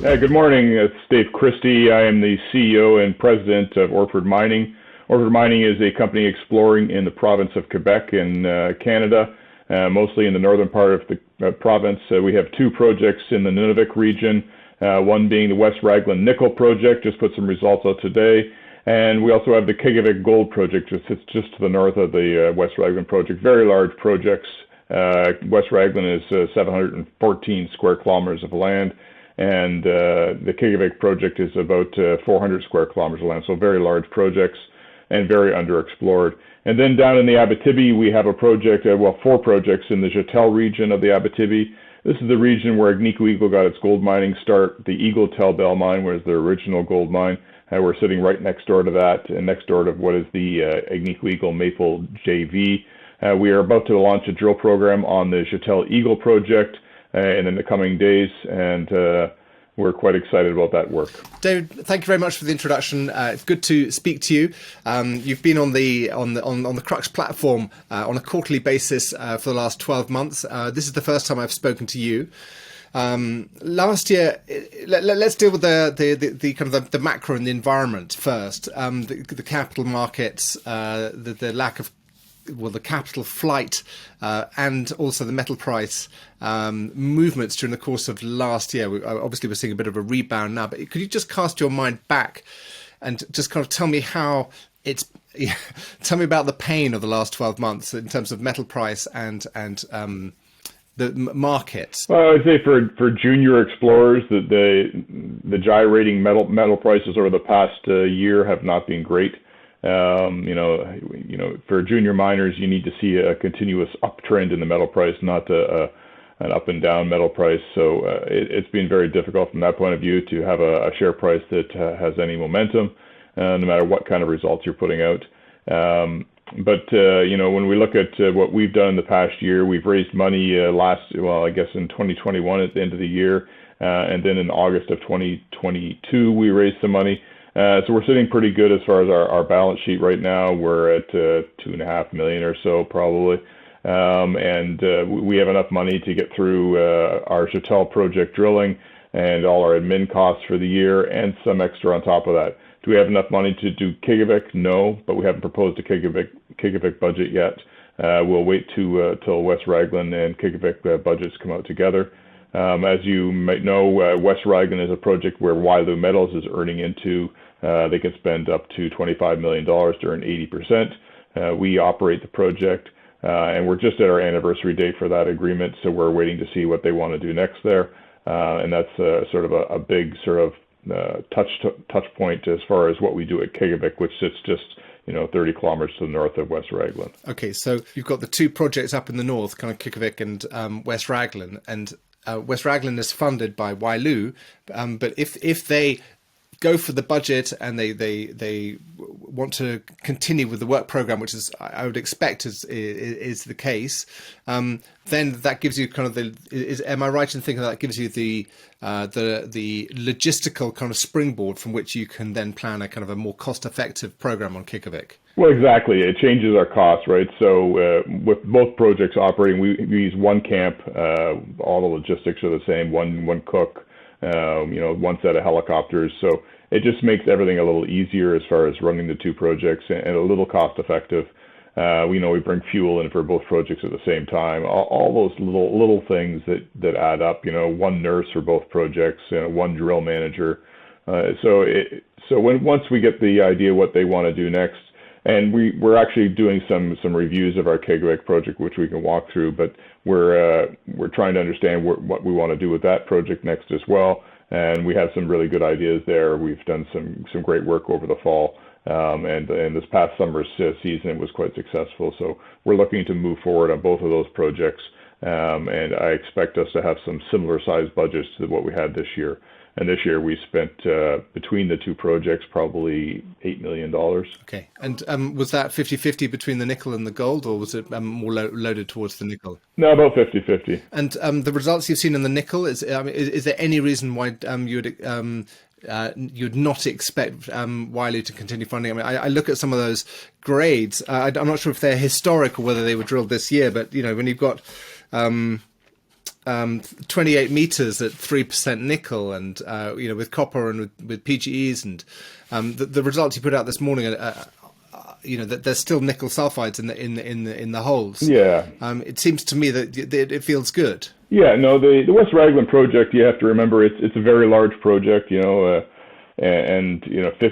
Good morning. It's Dave Christie. I am the CEO and president of Orford Mining. Orford Mining is a company exploring in the province of Quebec in Canada, mostly in the northern part of the province. We have two projects in the Nunavik region, one being the West Raglan nickel project, just put some results out today. And we also have the Qiqavik gold project, which sits just to the north of the West Raglan project. Very large projects. West Raglan is 714 square kilometers of land, and the Qiqavik project is about 400 square kilometers of land. So very large projects and very underexplored. And then down in the Abitibi, we have a project, four projects in the Joutel region of the Abitibi. This is the region where Agnico Eagle got its gold mining start. The Eagle Bell mine was their original gold mine. We're sitting right next door to that, and next door to what is the Agnico Eagle Maple JV. We are about to launch a drill program on the Joutel Eagle project in the coming days, and we're quite excited about that work. David, thank you very much for the introduction. It's good to speak to you. You've been on the Crux platform on a quarterly basis for the last 12 months. This is the first time I've spoken to you. Last year, let's deal with the kind of the macro and the environment first. The capital markets, the lack of the capital flight, and also the metal price movements during the course of last year. Obviously, we're seeing a bit of a rebound now, but could you just cast your mind back and just kind of tell me how tell me about the pain of the last 12 months in terms of metal price and the market? Well, I'd say for junior explorers, the gyrating metal prices over the past year have not been great. For junior miners, you need to see a continuous uptrend in the metal price, not an up and down metal price. So it's been very difficult from that point of view to have a share price that has any momentum, no matter what kind of results you're putting out. But when we look at what we've done in the past year, we've raised money in 2021 at the end of the year, and then in August of 2022 we raised some money. So we're sitting pretty good as far as our balance sheet right now. We're at $2.5 million or so probably, and we have enough money to get through our Joutel project drilling and all our admin costs for the year and some extra on top of that. Do we have enough money to do Qiqavik? No, but we haven't proposed a Qiqavik budget yet. We'll wait till West Raglan and Qiqavik budgets come out together. As you might know, West Raglan is a project where Wyloo Metals is earning into. They can spend up to $25 million to earn 80%. We operate the project, and we're just at our anniversary date for that agreement, so we're waiting to see what they want to do next there. And that's sort of a big sort of touch point as far as what we do at Qiqavik, which sits just 30 kilometers to the north of West Raglan. Okay, so you've got the two projects up in the north, kind of Qiqavik and West Raglan, and West Raglan is funded by Wyloo, but if they go for the budget and they want to continue with the work program, which is I would expect is the case, then that gives you kind of am I right in thinking that gives you the logistical kind of springboard from which you can then plan a kind of a more cost-effective program on Qiqavik? Well, exactly. It changes our costs, right? So with both projects operating, we use one camp. All the logistics are the same. One cook. One set of helicopters. So it just makes everything a little easier as far as running the two projects and a little cost effective. We bring fuel in for both projects at the same time. All those little things that add up. One nurse for both projects, one drill manager. Once we get the idea what they want to do next, and we're actually doing some reviews of our Qiqavik project, which we can walk through, but we're trying to understand what we want to do with that project next as well. And we have some really good ideas there. We've done some great work over the fall, and this past summer's season it was quite successful. So we're looking to move forward on both of those projects, and I expect us to have some similar size budgets to what we had this year. And this year we spent, between the two projects, probably $8 million. Okay. And was that 50-50 between the nickel and the gold, or was it more loaded towards the nickel? No, about 50-50. And the results you've seen in the nickel, is there any reason why you'd not expect Wyloo to continue funding? I mean, I look at some of those grades. I'm not sure if they're historic or whether they were drilled this year, but, when you've got 28 meters at 3% nickel, and with copper and with PGEs, and the results you put out this morning are, that there's still nickel sulfides in the holes. Yeah. It seems to me that it feels good. Yeah. No, the West Raglan project, you have to remember it's a very large project. And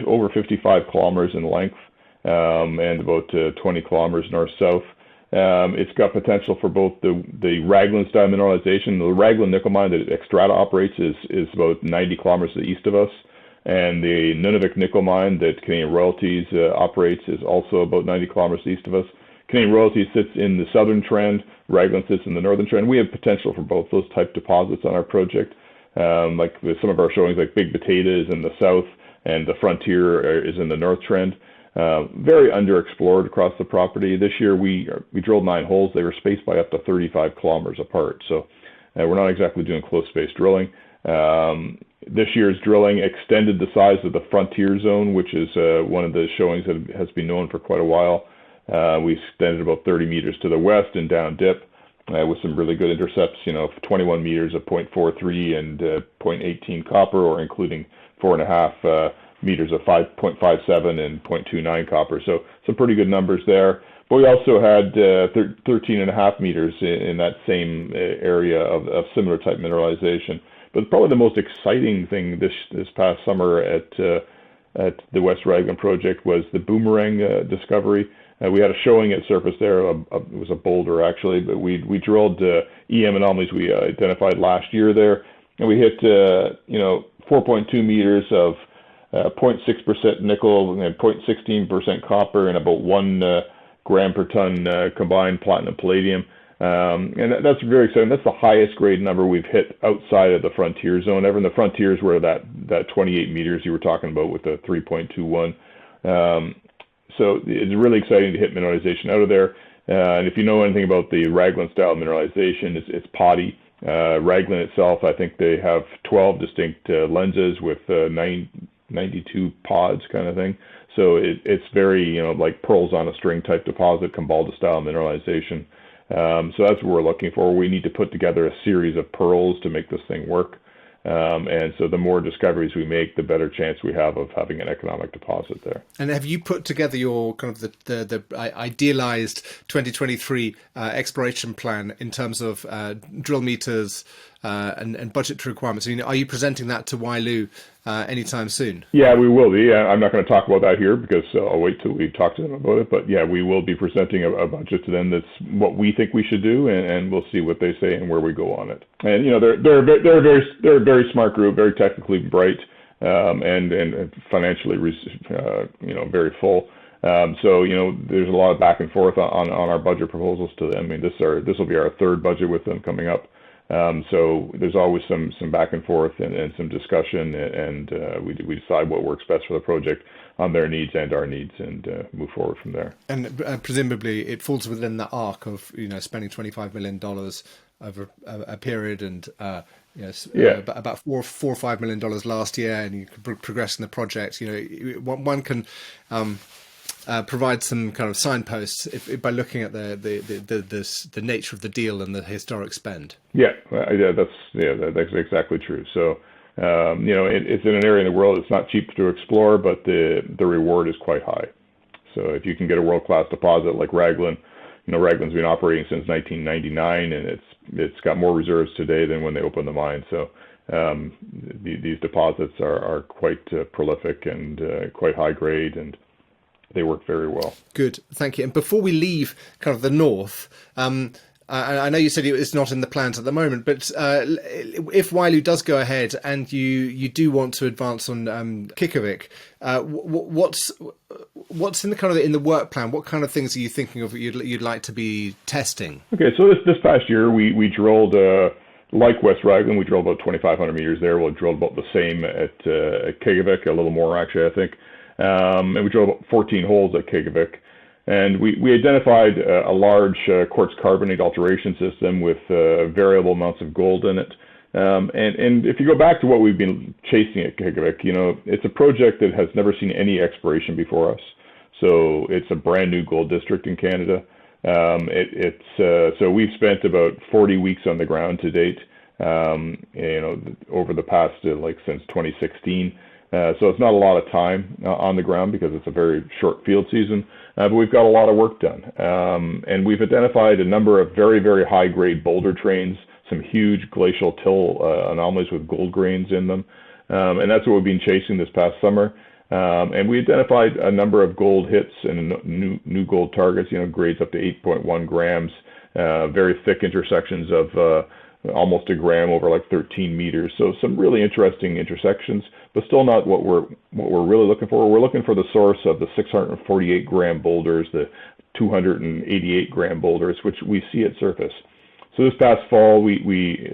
over 55 kilometers in length, and about 20 kilometers north-south. It's got potential for both the Raglan style mineralization. The Raglan nickel mine that Xstrata operates is about 90 kilometers to the east of us, and the Nunavik nickel mine that Canadian Royalties operates is also about 90 kilometers east of us. Canadian Royalties sits in the southern trend, Raglan sits in the northern trend. We have potential for both those type deposits on our project. Like with some of our showings, like Big Potato is in the south, and the Frontier is in the north trend. Very underexplored across the property. This year we drilled 9 holes. They were spaced by up to 35 kilometers apart. So we're not exactly doing close space drilling. This year's drilling extended the size of the Frontier zone, which is one of the showings that has been known for quite a while. We extended about 30 meters to the west and down dip. With some really good intercepts, 21 meters of 0.43 and 0.18 copper, or including 4.5 meters of 5.57 and 0.29 copper. So some pretty good numbers there. But we also had 13.5 meters in that same area of similar type mineralization. But probably the most exciting thing this past summer at the West Raglan project was the Boomerang discovery. We had a showing at surface there. It was a boulder, actually, but we drilled EM anomalies we identified last year there, and we hit 4.2 meters of 0.6% nickel and 0.16% copper and about 1 gram per ton combined platinum palladium. And that's very exciting. That's the highest grade number we've hit outside of the Frontier zone ever. And the Frontiers were that 28 meters you were talking about with the 3.21. So it's really exciting to hit mineralization out of there. And if you know anything about the Raglan style mineralization, it's potty. Raglan itself, I think they have 12 distinct lenses with 92 pods kind of thing. So it's very, like pearls on a string type deposit, Cambalda style mineralization. So that's what we're looking for. We need to put together a series of pearls to make this thing work. And so the more discoveries we make, the better chance we have of having an economic deposit there. And have you put together your kind of the idealized 2023 exploration plan in terms of drill meters and budgetary requirements? I mean, are you presenting that to Wyloo anytime soon? Yeah, we will be. I'm not going to talk about that here because I'll wait till we talk to them about it. But yeah, we will be presenting a budget to them that's what we think we should do, and we'll see what they say and where we go on it. And they're a very smart group, very technically bright, and financially very full. So there's a lot of back and forth on our budget proposals to them. I mean, this will be our third budget with them coming up. So there's always some back and forth and some discussion, and we decide what works best for the project on their needs and our needs, and move forward from there. And presumably it falls within the arc of spending $25 million over a period, and about $4 or $5 million last year, and you can progress in the project. One can provide some kind of signposts by looking at the nature of the deal and the historic spend. That's exactly true. So it's in an area in the world that's not cheap to explore, but the reward is quite high. So if you can get a world-class deposit like Raglan, Raglan's been operating since 1999, and it's got more reserves today than when they opened the mine. So these deposits are quite prolific and quite high grade, and they work very well. Good, thank you. And before we leave kind of the north, I know you said it's not in the plans at the moment, but if Wyloo does go ahead and you do want to advance on Qiqavik, what's in the work plan? What kind of things are you thinking of you'd like to be testing? Okay, so this past year we drilled like West Raglan, we drilled about 2,500 meters there. We'll drill about the same at Qiqavik, a little more actually, I think. And we drilled about 14 holes at Qiqavik. And we identified a large quartz carbonate alteration system with variable amounts of gold in it. And if you go back to what we've been chasing at Qiqavik, it's a project that has never seen any exploration before us. So it's a brand new gold district in Canada. So we've spent about 40 weeks on the ground to date, over the past, since 2016. So it's not a lot of time on the ground because it's a very short field season, but we've got a lot of work done. And we've identified a number of very, very high-grade boulder trains, some huge glacial till anomalies with gold grains in them. And that's what we've been chasing this past summer. And we identified a number of gold hits and new gold targets, grades up to 8.1 grams, very thick intersections of almost a gram over 13 meters. So some really interesting intersections, but still not what we're really looking for. We're looking for the source of the 648 gram boulders, the 288 gram boulders, which we see at surface. So this past fall, we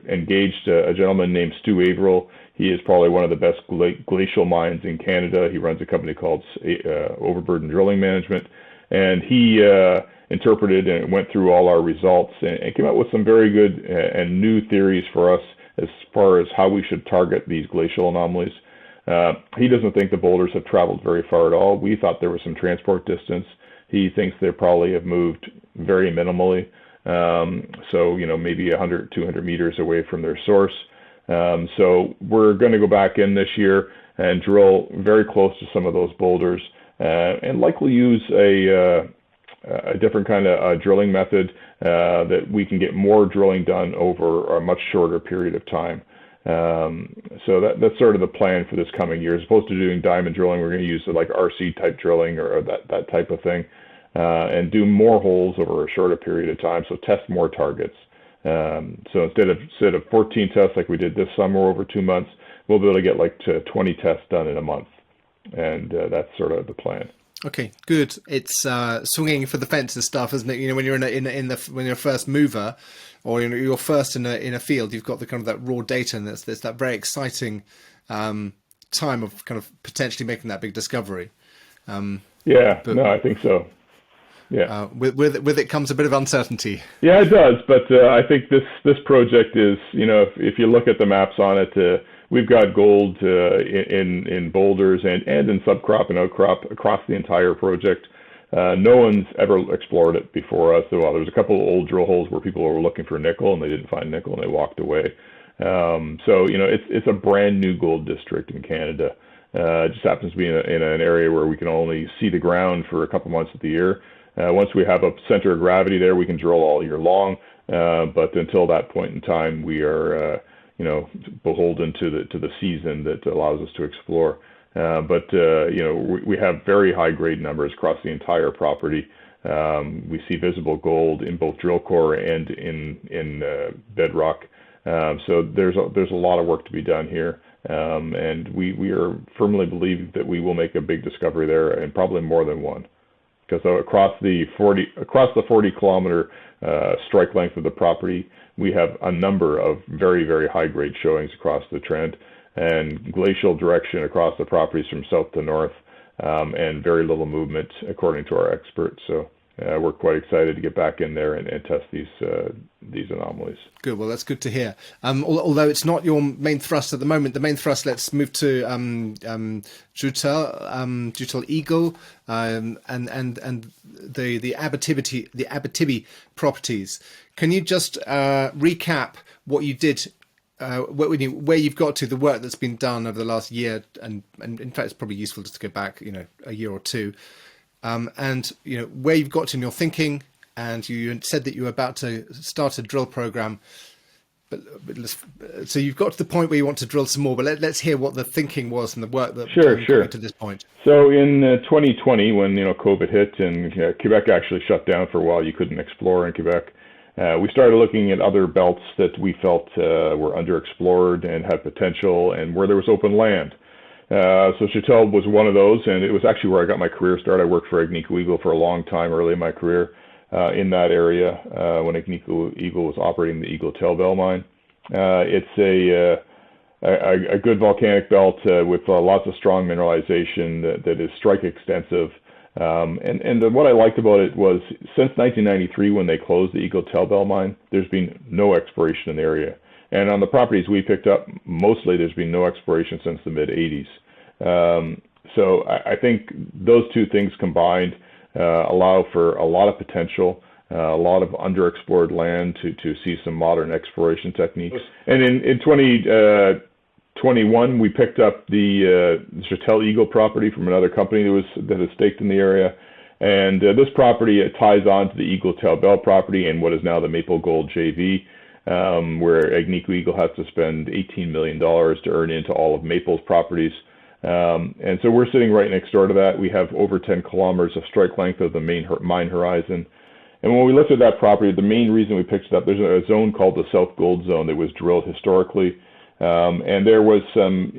engaged a gentleman named Stu Averill. He is probably one of the best glacial mines in Canada. He runs a company called Overburden Drilling Management, and he interpreted and went through all our results and came up with some very good and new theories for us as far as how we should target these glacial anomalies. He doesn't think the boulders have traveled very far at all. We thought there was some transport distance. He thinks they probably have moved very minimally. So, maybe 100, 200 meters away from their source. So we're going to go back in this year and drill very close to some of those boulders, and likely use a different kind of drilling method that we can get more drilling done over a much shorter period of time. So that's sort of the plan for this coming year. As opposed to doing diamond drilling, we're going to use RC type drilling or that type of thing, and do more holes over a shorter period of time. So test more targets. So instead of 14 tests like we did this summer over 2 months, we'll be able to get to 20 tests done in a month, and that's sort of the plan. Okay, good. It's swinging for the fences stuff, isn't it? When you're when you're a first mover, or you're first in a field, you've got the kind of that raw data, and there's that very exciting time of kind of potentially making that big discovery. I think so. Yeah. With it comes a bit of uncertainty. Yeah, it does. But I think this project is, if you look at the maps on it, we've got gold in boulders and in subcrop and outcrop across the entire project. No one's ever explored it before us. Well, there's a couple of old drill holes where people were looking for nickel and they didn't find nickel and they walked away. So it's a brand new gold district in Canada. It just happens to be in an area where we can only see the ground for a couple months of the year. Once we have a center of gravity there, we can drill all year long. But until that point in time, we are, beholden to the season that allows us to explore. But we have very high grade numbers across the entire property. We see visible gold in both drill core and in bedrock. So there's a lot of work to be done here. And we are firmly believing that we will make a big discovery there, and probably more than one. Because across the 40 kilometer strike length of the property, we have a number of very, very high grade showings across the trend, and glacial direction across the properties from south to north, and very little movement according to our experts. So we're quite excited to get back in there and test these anomalies. Good. Well, that's good to hear. Although it's not your main thrust at the moment. The main thrust. Let's move to Joutel Eagle, and the Abitibi properties. Can you just recap what you did? Where you've got to, the work that's been done over the last year, and in fact, it's probably useful just to go back, a year or two. And where you've got to in your thinking, and you said that you were about to start a drill program, so you've got to the point where you want to drill some more. But let's hear what the thinking was and the work that sure to this point. So in 2020, when COVID hit and Quebec actually shut down for a while, you couldn't explore in Quebec. We started looking at other belts that we felt were underexplored and had potential, and where there was open land. So Joutel was one of those, and it was actually where I got my career started. I worked for Qiqavik Eagle for a long time early in my career in that area when Qiqavik Eagle was operating the Eagle Tailbell mine. It's a good volcanic belt with lots of strong mineralization that is strike extensive. And what I liked about it was since 1993, when they closed the Eagle Tailbell mine, there's been no exploration in the area. And on the properties we picked up, mostly there's been no exploration since the mid-'80s. So I think those two things combined allow for a lot of potential, a lot of underexplored land to see some modern exploration techniques. And in 2021, we picked up the Joutel Eagle property from another company that is staked in the area. And this property ties on to the Eagle Tail Bell property and what is now the Maple Gold JV, where Agnico Eagle has to spend $18 million to earn into all of Maple's properties. And so we're sitting right next door to that. We have over 10 kilometers of strike length of the main mine horizon. And when we looked at that property, the main reason we picked it up, there's a zone called the South Gold Zone that was drilled historically. And there was some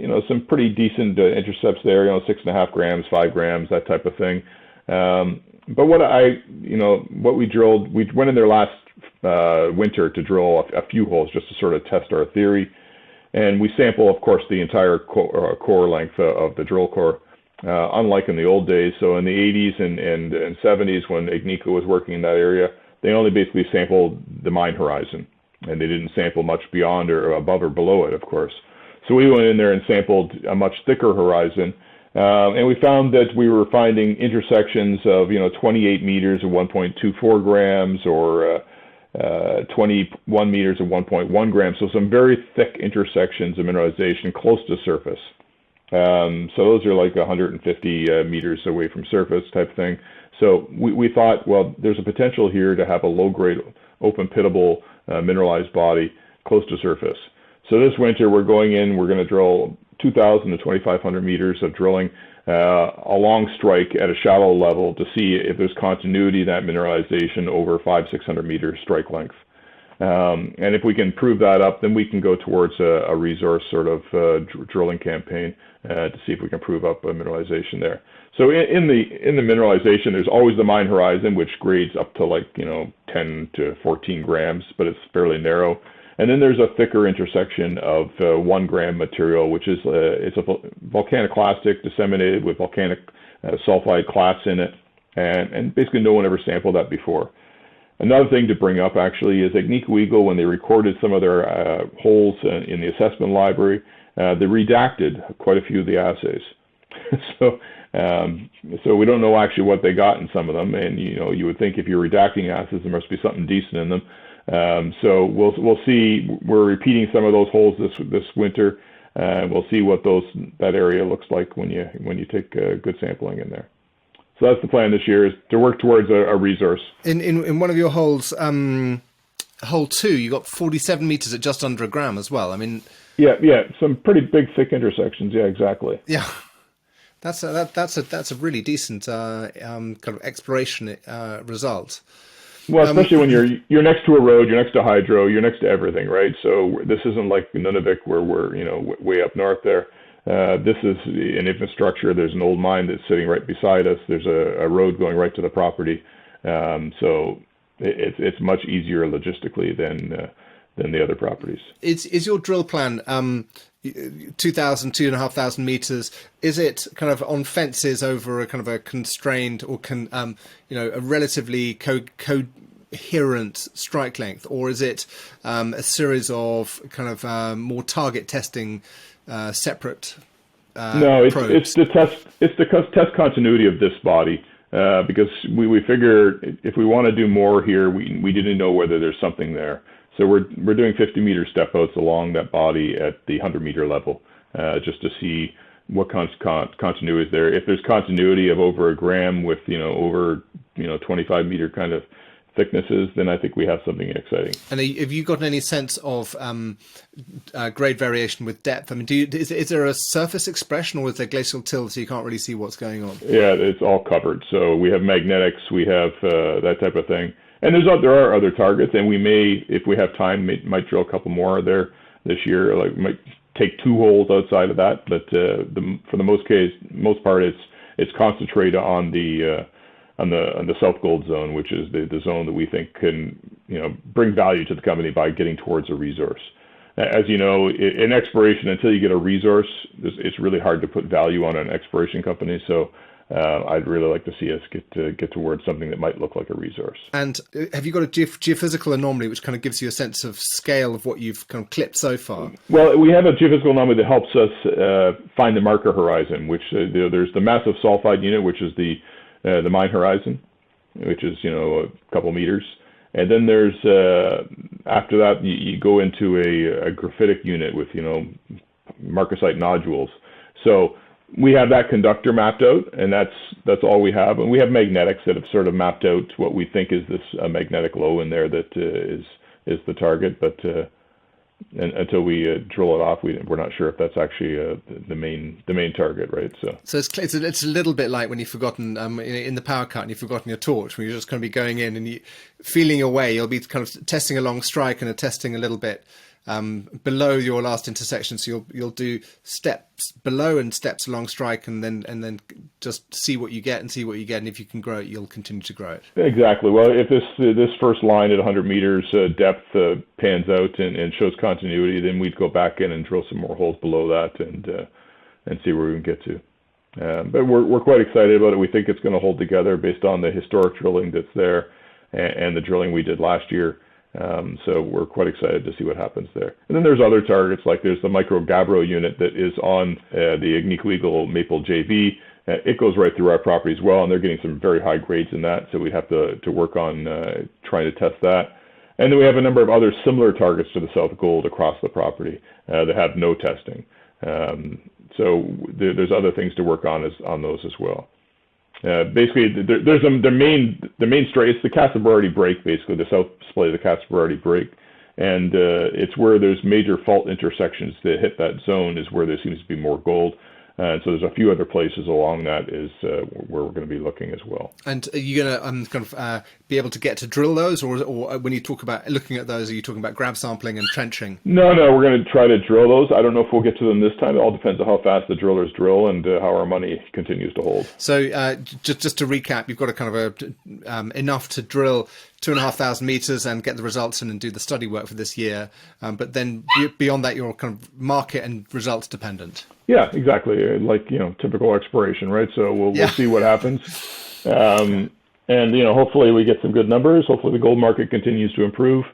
pretty decent intercepts there, 6.5 grams, 5 grams, that type of thing. But what we drilled, we went in there last winter to drill a few holes just to sort of test our theory. And we sample, of course, the entire core length of the drill core, unlike in the old days. So in the 80s and 70s, when Agnico was working in that area, they only basically sampled the mine horizon, and they didn't sample much beyond or above or below it, of course. So we went in there and sampled a much thicker horizon, and we found that we were finding intersections of 28 meters of 1.24 grams or 21 meters of 1.1 grams, so some very thick intersections of mineralization close to surface. So those are like 150 meters away from surface type thing. So we thought, well, there's a potential here to have a low-grade, open pitable mineralized body close to surface. So this winter we're going in, we're going to drill 2,000 to 2,500 meters of drilling along strike at a shallow level to see if there's continuity in that mineralization over 500-600 meters strike length. And if we can prove that up, then we can go towards a resource sort of drilling campaign to see if we can prove up a mineralization there. So in the mineralization, there's always the mine horizon, which grades up to 10 to 14 grams, but it's fairly narrow. And then there's a thicker intersection of 1 gram material, which is it's a volcaniclastic disseminated with volcanic sulfide clasts in it, and basically no one ever sampled that before. Another thing to bring up actually is Agnico Eagle, when they recorded some of their holes in the assessment library, they redacted quite a few of the assays. So we don't know actually what they got in some of them, and you would think if you're redacting assays there must be something decent in them. So we'll see. We're repeating some of those holes this winter. We'll see what that area looks like when you take good sampling in there. So that's the plan this year, is to work towards a resource. In one of your holes, hole 2, you got 47 meters at just under a gram as well. I mean, yeah, some pretty big, thick intersections. Yeah, exactly. Yeah, that's a really decent kind of exploration result. Well, especially when you're next to a road, you're next to hydro, you're next to everything, right? So this isn't like Nunavik where we're way up north there. This is an infrastructure. There's an old mine that's sitting right beside us. There's a road going right to the property. So it's much easier logistically than the other properties. Is your drill plan 2,500 meters? Is it kind of on fences over a kind of a constrained or a relatively coherent strike length, or is it a series of kind of more target testing separate? No, it's to test continuity of this body. Because we figure if we want to do more here, we didn't know whether there's something there. So we're doing 50-meter step outs along that body at the 100-meter level, just to see what continuity is there. If there's continuity of over a gram with over 25-meter kind of thicknesses, then I think we have something exciting. And have you gotten any sense of grade variation with depth? I mean, is there a surface expression, or is there glacial till so you can't really see what's going on? Yeah, it's all covered. So we have magnetics, we have that type of thing. And there are other targets, and we may, if we have time, might drill a couple more there this year. Like, might take 2 holes outside of that, but for the most part, it's concentrated on the South Gold Zone, which is the zone that we think can bring value to the company by getting towards a resource. As you know, in exploration, until you get a resource, it's really hard to put value on an exploration company. So I'd really like to see us get towards something that might look like a resource. And have you got a geophysical anomaly which kind of gives you a sense of scale of what you've kind of clipped so far? Well, we have a geophysical anomaly that helps us find the marker horizon, which there's the massive sulfide unit, which is the the mine horizon, which is, a couple meters. And then there's, after that, you go into a graphitic unit with, marcasite nodules. So we have that conductor mapped out, and that's all we have. And we have magnetics that have sort of mapped out what we think is this magnetic low in there that is the target. But and until we drill it off, we're not sure if that's actually the main target, right? So it's a little bit like when you've forgotten in the power cut and you've forgotten your torch, when you're just going to be going in and you feeling your way. You'll be kind of testing a long strike and testing a little bit below your last intersection. So you'll do steps below and steps along strike, and then just see what you get. And if you can grow it, you'll continue to grow it. Exactly. Well, if this first line at 100 meters depth pans out and shows continuity, then we'd go back in and drill some more holes below that and see where we can get to. But we're quite excited about it. We think it's going to hold together based on the historic drilling that's there and the drilling we did last year. So we're quite excited to see what happens there. And then there's other targets, like there's the micro gabbro unit that is on the Qiqavik Eagle Maple JV. It goes right through our property as well, and they're getting some very high grades in that, so we'd have to work on trying to test that. And then we have a number of other similar targets to the South Gold across the property that have no testing. So there's other things to work on those as well. Basically, there's the main strike. It's the Casa Berardi break, basically the south splay of the Casa Berardi break, and it's where there's major fault intersections that hit that zone is where there seems to be more gold. And so there's a few other places along that is where we're going to be looking as well. And are you going to kind of be able to get to drill those, or when you talk about looking at those, are you talking about grab sampling and trenching? No, we're going to try to drill those. I don't know if we'll get to them this time. It all depends on how fast the drillers drill and how our money continues to hold. So just to recap, you've got a kind of enough to drill 2,500 meters and get the results in and do the study work for this year. But then beyond that, you're kind of market and results dependent. Yeah, exactly. Like, typical exploration, right? So we'll see what happens. And, hopefully we get some good numbers. Hopefully the gold market continues to improve.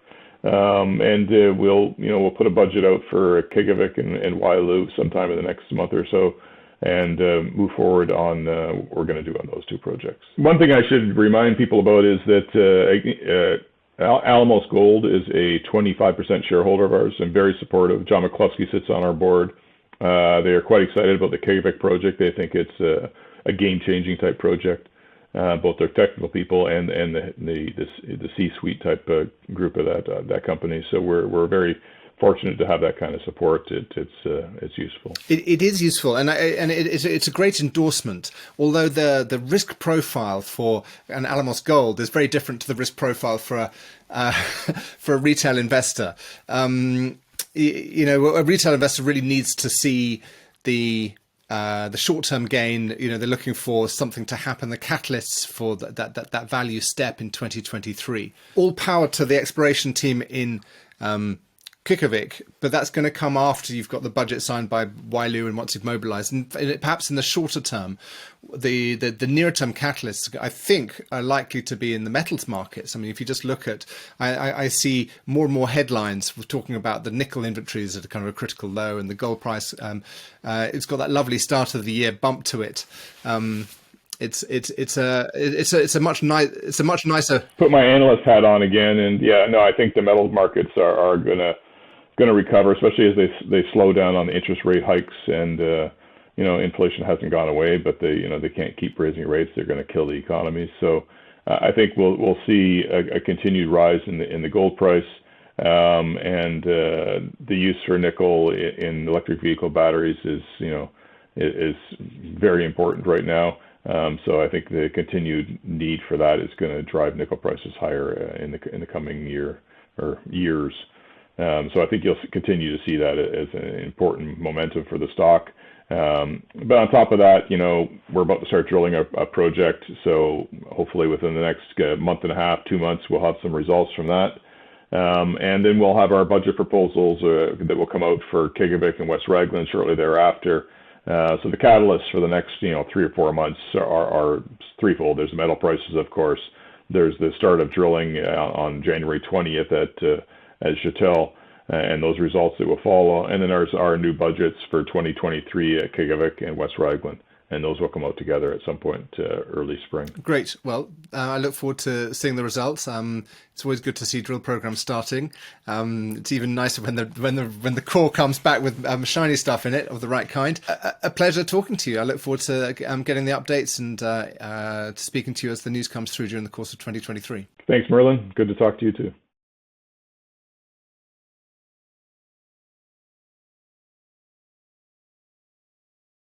And we'll put a budget out for Qiqavik and Wyloo sometime in the next month or so, and move forward on what we're going to do on those two projects. One thing I should remind people about is that Alamos Gold is a 25% shareholder of ours and very supportive. John McCluskey sits on our board. They are quite excited about the Qiqavik project. They think it's a game-changing type project, both their technical people and the C-suite type group of that company. So we're very fortunate to have that kind of support. It's useful. It is useful, and it's a great endorsement. Although the risk profile for an Alamos Gold is very different to the risk profile for a retail investor. A retail investor really needs to see the short-term gain. They're looking for something to happen, the catalysts for that value step in 2023. All power to the exploration team in Qiqavik, but that's going to come after you've got the budget signed by Wyloo and once you've mobilized. And perhaps in the shorter term, the nearer term catalysts, I think, are likely to be in the metals markets. I mean, if you just look at, I see more and more headlines talking about the nickel inventories at a kind of a critical low, and the gold price. It's got that lovely start of the year bump to it. It's a much nicer. Put my analyst hat on again, and I think the metals markets are going to recover, especially as they slow down on the interest rate hikes, and inflation hasn't gone away, but they can't keep raising rates. They're going to kill the economy. So I think we'll see a continued rise in the gold price, and the use for nickel in electric vehicle batteries is very important right now. So I think the continued need for that is going to drive nickel prices higher in the coming year or years. So I think you'll continue to see that as an important momentum for the stock. But on top of that, we're about to start drilling a project. So hopefully within the next month and a half, 2 months, we'll have some results from that. And then we'll have our budget proposals that will come out for Qiqavik and West Raglan shortly thereafter. So the catalysts for the next 3 or 4 months are threefold. There's the metal prices, of course. There's the start of drilling on January 20th at Joutel, and those results that will follow. And then there's our new budgets for 2023 at Qiqavik and West Raglan. and those will come out together at some point early spring. Great. Well, I look forward to seeing the results. It's always good to see drill programs starting. It's even nicer when the core comes back with shiny stuff in it of the right kind. A pleasure talking to you. I look forward to getting the updates and speaking to you as the news comes through during the course of 2023. Thanks, Merlin. Good to talk to you too.